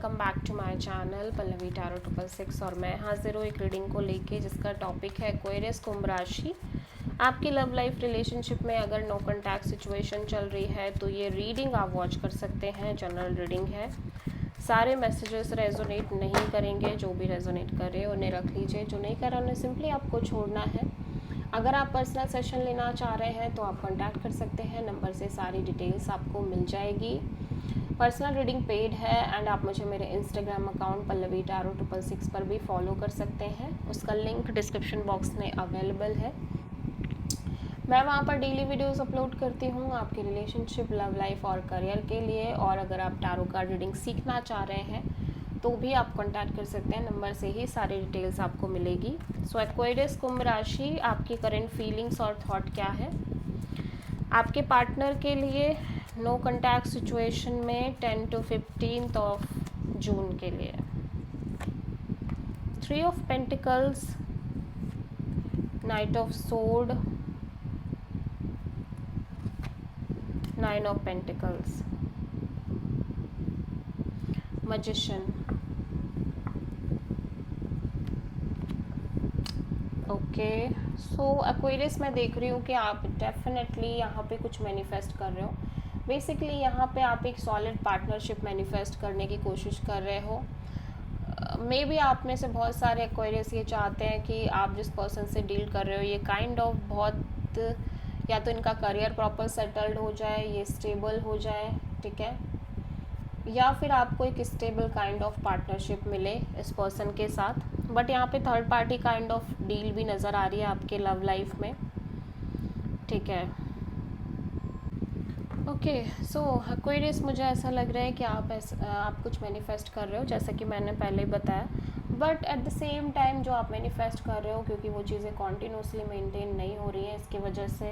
Welcome back to my channel Pallavi tarot 666 और मैं हाजिर हूँ एक रीडिंग को लेके जिसका टॉपिक है एक्वेरियस कुंभ राशि। आपकी लव लाइफ रिलेशनशिप में अगर नो कॉन्टैक्ट सिचुएशन चल रही है तो ये रीडिंग आप वॉच कर सकते हैं। जनरल रीडिंग है, सारे मैसेजेस रेजोनेट नहीं करेंगे। जो भी रेजोनेट करे उन्हें रख लीजिए, जो नहीं कर रहा उन्हें सिंपली आपको छोड़ना है। अगर आप पर्सनल सेशन लेना चाह रहे हैं तो आप कॉन्टैक्ट कर सकते हैं, नंबर से सारी डिटेल्स आपको मिल जाएगी। पर्सनल रीडिंग पेड है एंड आप मुझे मेरे इंस्टाग्राम अकाउंट पल्लवी टैरो 666 पर भी फॉलो कर सकते हैं। उसका लिंक डिस्क्रिप्शन बॉक्स में अवेलेबल है। मैं वहाँ पर डेली वीडियोस अपलोड करती हूँ आपकी रिलेशनशिप, लव लाइफ और करियर के लिए। और अगर आप टैरो कार्ड रीडिंग सीखना चाह रहे हैं तो भी आप कांटेक्ट कर सकते हैं, नंबर से ही सारी डिटेल्स आपको मिलेगी। सो एक्वेरियस कुंभ राशि, आपकी करंट फीलिंग्स और थॉट क्या है आपके पार्टनर के लिए नो कॉन्टैक्ट सिचुएशन में 10 to 15 ऑफ जून के लिए। 3 of pentacles, night of sword, 9 of pentacles, magician. Okay, so Aquarius मैं देख रही हूँ कि आप डेफिनेटली यहाँ पे कुछ मैनिफेस्ट कर रहे हो। बेसिकली यहाँ पे आप एक सॉलिड पार्टनरशिप मैनिफेस्ट करने की कोशिश कर रहे हो। मे बी आप में से बहुत सारे एक्वेरियस ये चाहते हैं कि आप जिस पर्सन से डील कर रहे हो ये काइंड ऑफ बहुत, या तो इनका करियर प्रॉपर सेटल्ड हो जाए, ये स्टेबल हो जाए, ठीक है, या फिर आपको एक स्टेबल काइंड ऑफ पार्टनरशिप मिले इस पर्सन के साथ। बट यहाँ पे third party kind of deal भी नज़र आ रही है आपके लव लाइफ में, ठीक है। ओके, सो एक्वेरियस मुझे ऐसा लग रहा है कि आप कुछ मैनिफेस्ट कर रहे हो, जैसा कि मैंने पहले ही बताया। But at the same time जो आप मैनिफेस्ट कर रहे हो, क्योंकि वो चीज़ें कॉन्टीन्यूसली मेंटेन नहीं हो रही हैं, इसकी वजह से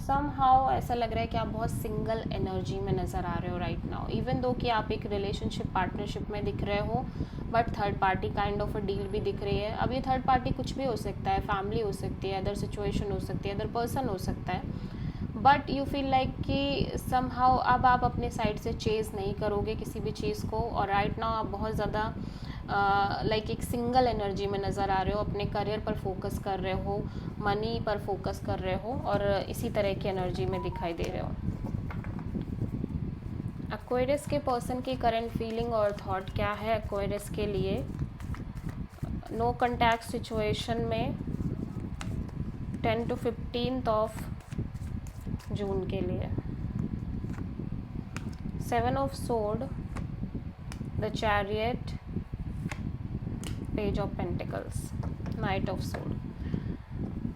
समहाउ ऐसा लग रहा है कि आप बहुत सिंगल एनर्जी में नज़र आ रहे हो राइट नाउ। इवन दो कि आप एक रिलेशनशिप पार्टनरशिप में दिख रहे हो, but third party kind of a deal भी दिख रही है। अब ये थर्ड पार्टी कुछ भी हो सकता है, फैमिली हो सकती है, अदर सिचुएशन हो सकती है, अदर पर्सन हो सकता है। बट यू फील लाइक कि समहाउ अब आप अपने साइड से चेज़ नहीं करोगे किसी भी चीज़ को, और राइट नाउ आप बहुत ज़्यादा लाइक एक सिंगल एनर्जी में नज़र आ रहे हो। अपने करियर पर फोकस कर रहे हो, मनी पर फोकस कर रहे हो, और इसी तरह की एनर्जी में दिखाई दे रहे हो। एक्वेरियस के पर्सन की करंट फीलिंग और थॉट क्या है एक्वेरियस के लिए नो कॉन्टैक्ट सिचुएशन में 10 to 15 ऑफ जून के लिए। 7 of sword, the chariot, page of pentacles, night of sword.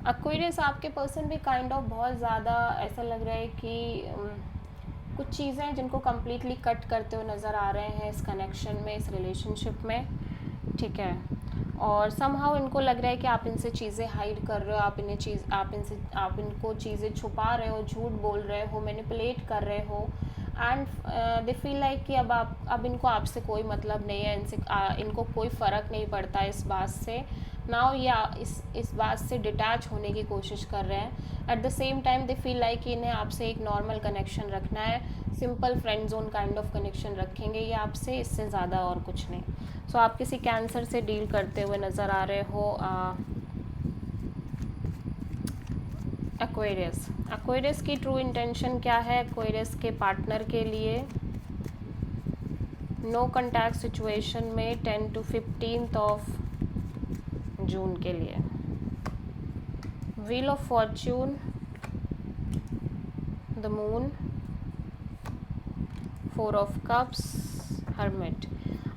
Aquarius आपके पर्सन भी काइंड ऑफ बहुत ज़्यादा ऐसा लग रहा है कि कुछ चीज़ें हैं जिनको कम्प्लीटली कट करते हुए नज़र आ रहे हैं इस कनेक्शन में, इस रिलेशनशिप में, ठीक है। और समहाउ इनको लग रहा है कि आप इनसे चीज़ें हाइड कर रहे हो, आप इनको चीज़ें छुपा रहे हो, झूठ बोल रहे हो, मैनिपुलेट कर रहे हो। एंड दे फील लाइक कि अब इनको आपसे कोई मतलब नहीं है, इनको कोई फ़र्क नहीं पड़ता इस बात से। नाउ या इस बात से डिटैच होने की कोशिश कर रहे हैं। At the same time they feel like कि इन्हें आपसे एक नॉर्मल कनेक्शन रखना है, simple friend zone kind of connection रखेंगे ये आपसे, इससे ज़्यादा और कुछ नहीं। सो आप किसी कैंसर से डील करते हुए नज़र आ रहे हो एक्वेरियस की ट्रू इंटेंशन क्या है एक्वेरियस के पार्टनर के लिए नो कॉन्टैक्ट सिचुएशन में 10 to 15 ऑफ जून के लिए। Wheel of Fortune, the moon, 4 of cups, hermit.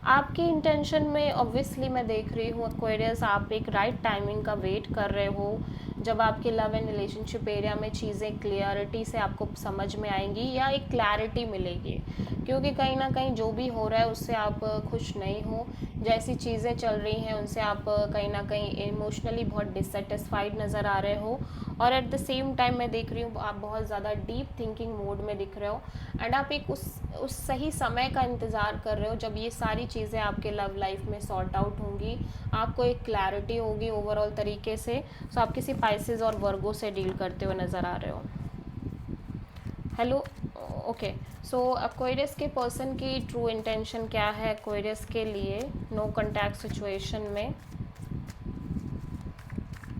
आपकी इंटेंशन में ऑब्वियसली मैं देख रही हूँ एक्वेरियस, आप एक राइट टाइमिंग का वेट कर रहे हो जब आपके लव एंड रिलेशनशिप एरिया में चीज़ें क्लियरिटी से आपको समझ में आएंगी या एक क्लैरिटी मिलेगी, क्योंकि कहीं ना कहीं जो भी हो रहा है उससे आप खुश नहीं हो। जैसी चीज़ें चल रही हैं उनसे आप कहीं ना कहीं इमोशनली बहुत डिससेटिस्फाइड नज़र आ रहे हो। और एट द सेम टाइम मैं देख रही हूँ आप बहुत ज़्यादा डीप थिंकिंग मोड में दिख रहे हो, एंड आप एक उस सही समय का इंतज़ार कर रहे हो जब ये सारी चीज़ें आपके लव लाइफ में सॉर्ट आउट होंगी, आपको एक क्लैरिटी होगी ओवरऑल तरीके से। सो आप किसी पाइसेस और वर्गो से डील करते हुए नज़र आ रहे हो। हेलो। ओके, सो एक्वेरियस के पर्सन की ट्रू इंटेंशन क्या है एक्वेरियस के लिए नो कॉन्टैक्ट सिचुएशन में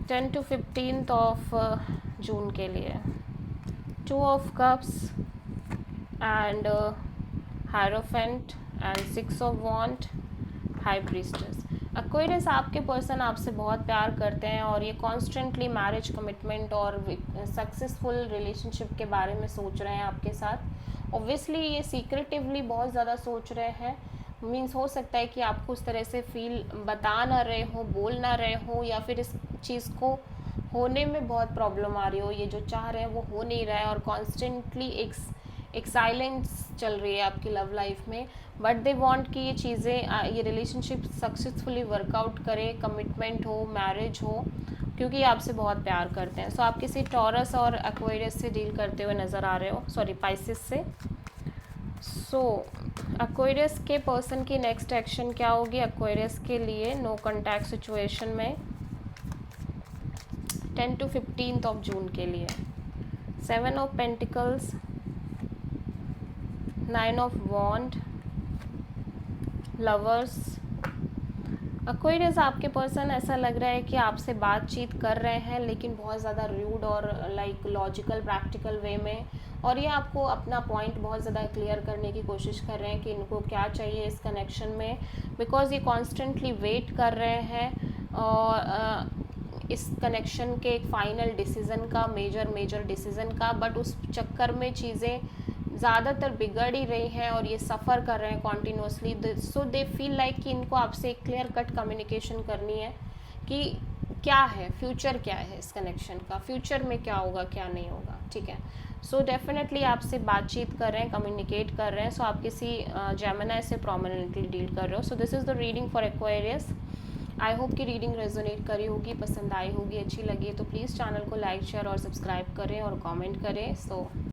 10 to 15 ऑफ जून के लिए? 2 of cups and hierophant and 6 of wand, high priestess. Aquarius आपके पर्सन आपसे बहुत प्यार करते हैं और ये कॉन्स्टेंटली मैरिज कमिटमेंट और सक्सेसफुल रिलेशनशिप के बारे में सोच रहे हैं आपके साथ। ऑब्वियसली ये सीक्रेटिवली बहुत ज़्यादा सोच रहे हैं। मीन्स हो सकता है कि आपको उस तरह से फील बता ना रहे हो, बोल ना रहे हो, या फिर इस चीज़ को होने में बहुत प्रॉब्लम आ रही हो। ये जो चाह रहे हैं वो हो नहीं रहा है और कॉन्स्टेंटली एक साइलेंस चल रही है आपकी लव लाइफ में। बट दे वांट कि ये चीज़ें, ये रिलेशनशिप सक्सेसफुली वर्कआउट करे, कमिटमेंट हो, मैरिज हो, क्योंकि ये आपसे बहुत प्यार करते हैं। सो आप किसी टॉरस और एक्वेरियस से डील करते हुए नज़र आ रहे हो, सॉरी पाइसेस से। सो एक्वेरियस के पर्सन की नेक्स्ट एक्शन क्या होगी एक्वेरियस के लिए नो कॉन्टैक्ट सिचुएशन में 10 to 15 ऑफ जून के लिए? 7 of pentacles, 9 of wand, lovers. Aquarius आपके पर्सन ऐसा लग रहा है कि आपसे बातचीत कर रहे हैं लेकिन बहुत ज़्यादा रूड और लाइक लॉजिकल प्रैक्टिकल वे में, और ये आपको अपना पॉइंट बहुत ज़्यादा क्लियर करने की कोशिश कर रहे हैं कि इनको क्या चाहिए इस कनेक्शन में, बिकॉज ये कॉन्स्टेंटली वेट कर रहे हैं और इस कनेक्शन के एक फाइनल डिसीज़न का, मेजर डिसीज़न का। बट उस चक्कर में चीज़ें ज़्यादातर बिगड़ ही रही हैं और ये सफ़र कर रहे हैं continuously. So they feel like कि इनको आपसे एक क्लियर कट कम्युनिकेशन करनी है कि क्या है फ्यूचर, क्या है इस कनेक्शन का, फ्यूचर में क्या होगा क्या नहीं होगा। ठीक है, सो डेफिनेटली आपसे बातचीत कर रहे हैं, कम्युनिकेट कर रहे हैं। सो आप किसी जेमिनी से प्रोमिनेंटली डील कर रहे हो। So this is the reading for Aquarius. I hope कि रीडिंग रेजोनेट करी होगी, पसंद आई होगी, अच्छी लगी है तो प्लीज़ चैनल को लाइक, शेयर और सब्सक्राइब करें और कमेंट करें। सो